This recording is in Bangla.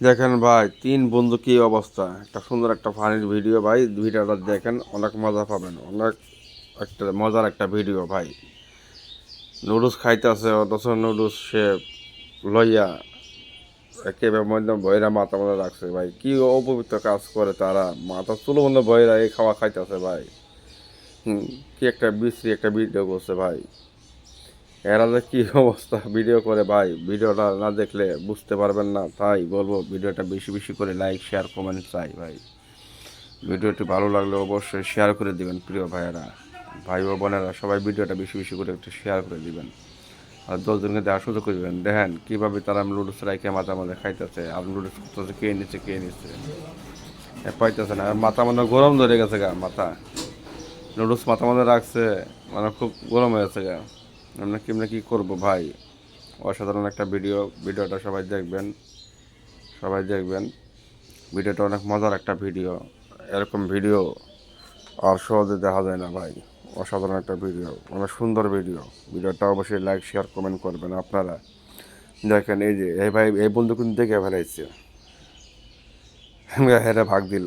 দেখেন ভাই, তিন বন্ধু কি অবস্থা, একটা সুন্দর একটা ফানির ভিডিও ভাই, ভিডিওটা দেখেন, অনেক মজা পাবেন, অনেক একটা মজার একটা ভিডিও ভাই। নুডলস খাইতেছে অথচ নুডলস সে লইয়া একেবারে মধ্যে বইরা মাথা মধ্যে রাখছে ভাই, কি অপবিত্র কাজ করে তারা, মাথা চুলো মধ্যে বইরা এই খাওয়া খাইতেছে ভাই। কি একটা বিশ্রী একটা ভিডিও করছে ভাই। এরা যে কী অবস্থা ভিডিও করে ভাই, ভিডিওটা না দেখলে বুঝতে পারবেন না, তাই বলবো ভিডিওটা বেশি বেশি করে লাইক শেয়ার কমেন্ট চাই ভাই। ভিডিওটি ভালো লাগলে অবশ্যই শেয়ার করে দিবেন প্রিয় ভাইয়েরা, ভাই ও বোনেরা সবাই ভিডিওটা বেশি বেশি করে একটু শেয়ার করে দিবেন। আর 10 জনকে দেওয়ার সুযোগ করে দেবেন। দেখেন কীভাবে তারা নুডলস রাইকে মাথা মাঝে খাইতেছে, আর নুডলস করতেছে কে নিচ্ছে পাইতেছে না, আর মাথা মধ্যে গরম ধরে গেছে গা, মাথা নুডলস মাথা মধ্যে রাখছে, মানে খুব গরম হয়ে গেছে গা। আমরা কেমনে কী করবো ভাই, অসাধারণ একটা ভিডিওটা সবাই দেখবেন। ভিডিওটা অনেক মজার একটা ভিডিও, এরকম ভিডিও আর সহজে দেখা যায় না ভাই। অসাধারণ একটা ভিডিও, অনেক সুন্দর ভিডিওটা অবশ্যই লাইক শেয়ার কমেন্ট করবেন আপনারা। দেখেন এই যে এই ভাই, এই বন্ধু কিন্তু দেখে ফেলাইছে, হেরা ভাগ দিল।